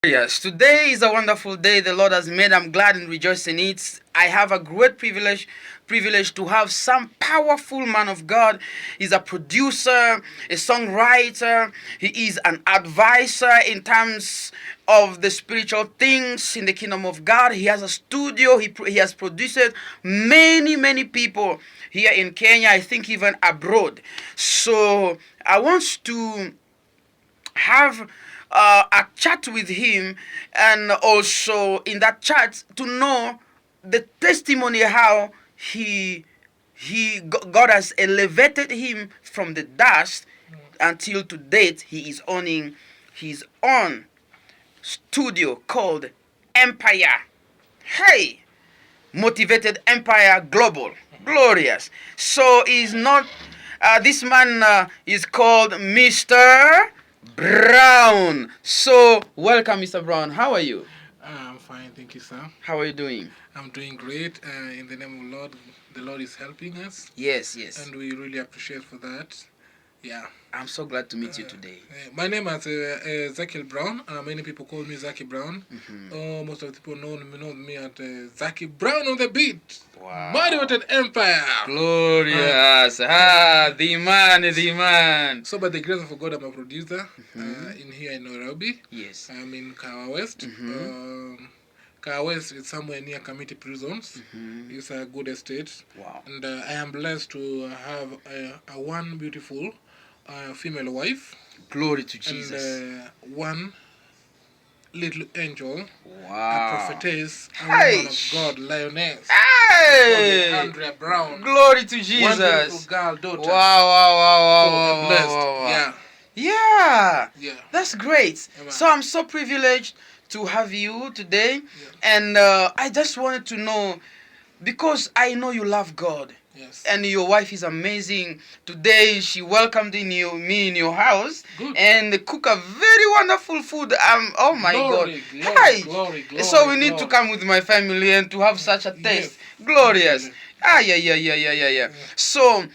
Yes, today is a wonderful day the Lord has made. I'm glad and rejoice in it. I have a great privilege to have some powerful man of God. He's a producer, a songwriter. He is an advisor in terms of the spiritual things in the kingdom of God. He has a studio. He has produced many people here in Kenya, I think even abroad. So I want to have a chat with him, and also in that chat to know the testimony how God has elevated him from the dust until to date he is owning his own studio called Empire. Hey, Motivated Empire Global. Glorious. So he's not, this man is called Mr. Brown. So welcome, Mr. Brown. How are you? I'm fine, thank you, sir. How are you doing? I'm doing great. In the name of the Lord, the Lord is helping us. Yes. And we really appreciate for that. Yeah. I'm so glad to meet you today. My name is Zaki Brown. Many people call me Zaki Brown. Most of the people know me as Zaki Brown on the beat. Wow. Motivated Empire. Glorious. The man. So by the grace of God, I'm a producer in here in Nairobi. Yes. I'm in Kawa West. Kawa West is somewhere near Community Prisons. It's a good estate. Wow. And I am blessed to have a one beautiful female wife. Glory to Jesus. And one little angel. Wow. A prophetess, a Hey. woman of God, lioness. Hey. Andrea Brown. Glory to Jesus. One beautiful girl, daughter. Wow. So I'm blessed. Yeah. Yeah. That's great. Amen. So I'm so privileged to have you today. Yeah. And I just wanted to know, because I know you love God. Yes. And your wife is amazing. Today she welcomed me in your house. Good. And cook a very wonderful food. Oh my God. Glory, so we need to come with my family and to have such a taste. Yes. Glorious. Yeah. So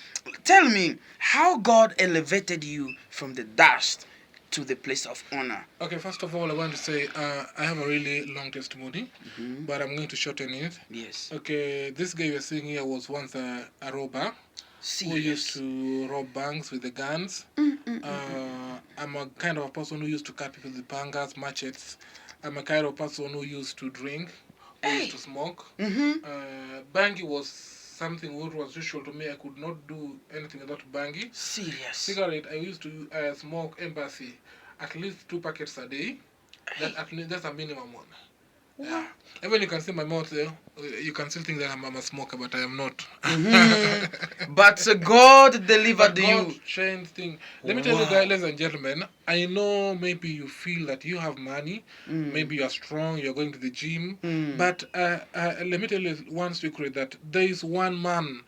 tell me how God elevated you from the dust to the place of honor. Okay, first of all, I want to say I have a really long testimony, but I'm going to shorten it. Yes. Okay, this guy you're seeing here was once a robber. Serious? Who used to rob banks with the guns. I'm a kind of a person who used to cut people with pangas, machetes. I'm a kind of person who used to drink, who used to smoke. Bangi was something what was usual to me. I could not do anything without bangi. Serious? Cigarette, I used to smoke embassy at least 2 packets a day. That's a minimum one. Yeah. Even you can see my mouth there. You can still think that I'm a smoker, but I am not. But God delivered God you. changed things. Let me tell you guys, ladies and gentlemen, I know maybe you feel that you have money, maybe you are strong, you're going to the gym, but let me tell you one secret, that there is one man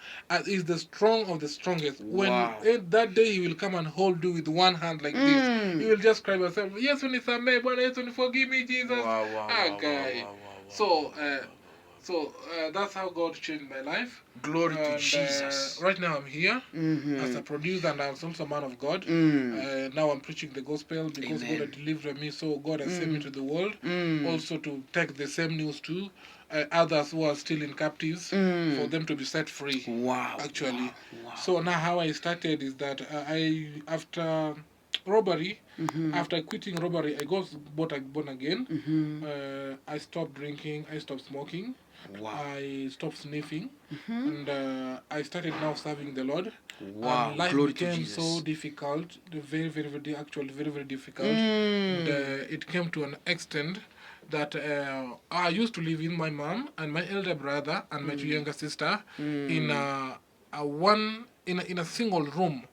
is the strong of the strongest. When that day he will come and hold you with one hand like this, you will just cry yourself, yes, when it's a man, yes, when forgive me, Jesus. So that's how God changed my life. Glory to Jesus. Right now I'm here as a producer, and I'm also a man of God. Now I'm preaching the gospel because God had delivered me, so God has sent me to the world. Also to take the same news to others who are still in captives, for them to be set free. Actually. So now how I started is that after robbery, after quitting robbery, I got born again. I stopped drinking, I stopped smoking, I stopped sniffing, and I started now serving the Lord. And life became so difficult, very difficult. And it came to an extent that I used to live with my mom and my elder brother and my 2 younger sister in a single room.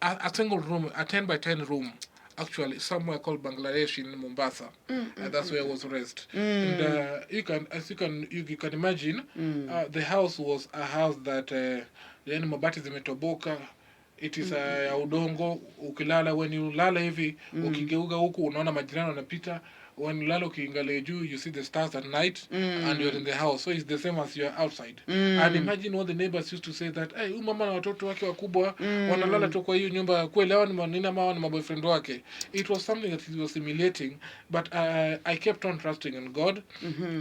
A single room, a 10 by 10 room, actually, somewhere called Bangladesh in Mombasa. That's where I was raised. And you can imagine, the house was a house that the mabati zimetoboka. It is ya udongo. Ukilala, when you lala hivi, ukigeuka huku unaona majirani wanapita. When you lala ukiangalia juu, you see the stars at night, and you're in the house. So it's the same as you're outside. And imagine what the neighbors used to say that, hey, huyu mama na watoto wake wakubwa wanalala tu kwa hiyo nyumba, kweli hao ni manina mama ni boyfriend wake. It was something that was humiliating, but I kept on trusting in God.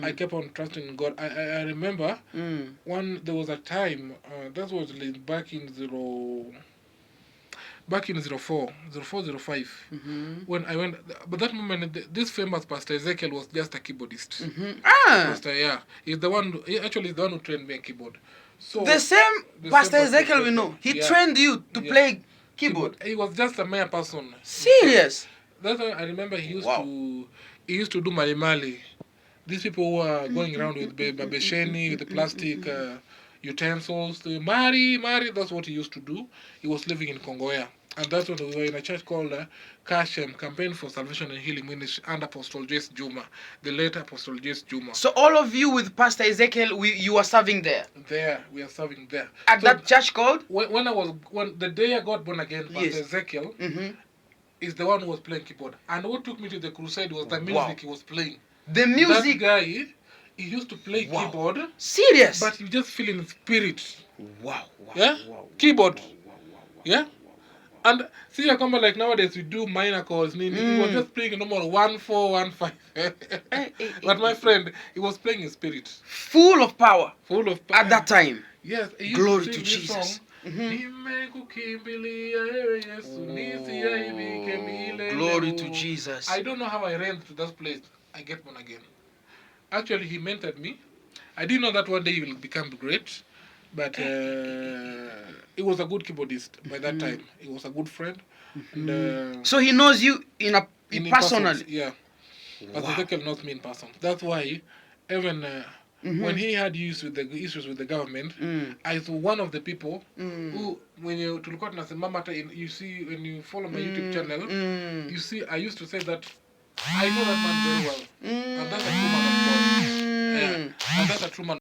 I kept on trusting in God. I remember when there was a time, that was back in 04, 05, when I went, but that moment, this famous Pastor Ezekiel was just a keyboardist. Pastor, yeah, he's the one. Actually, he's the one who trained me on keyboard. So the same Pastor Ezekiel we know. He trained you to play keyboard. He was just a mere person. Serious. That's why I remember he used to do malimali. These people who are going around with babesheni, with the plastic utensils. Mari, that's what he used to do. He was living in Kongoya. And that's when we were in a church called Kashem, Campaign for Salvation and Healing Ministry, and Apostle Jace Juma, the late Apostle Jace Juma. So all of you with Pastor Ezekiel, you are serving there? There, we are serving there. At that church called? When the day I got born again, Pastor Ezekiel is the one who was playing keyboard. And what took me to the crusade was the music he was playing. The music? That guy, he used to play keyboard. Serious? But you just feel in spirit. Wow. Yeah? Keyboard. Yeah? And see, I come like nowadays we do minor chords. He was just playing normal 1, 4, 1, 5. But my friend, he was playing in spirit. Full of power. Full of power. At that time. Yes. Glory to Jesus. Glory to Jesus. I don't know how I ran to that place. I get born again. Actually, he mentored me. I didn't know that one day he will become great. But he was a good keyboardist by that time. He was a good friend. And, so he knows you personally? Yeah. But Ezekiel knows me in person. That's why even when he had issues with the government, I was one of the people who, when you see, when you follow my YouTube channel, you see, I used to say that I know that man very well. And that's a true man of God. Yeah. And that's a true man.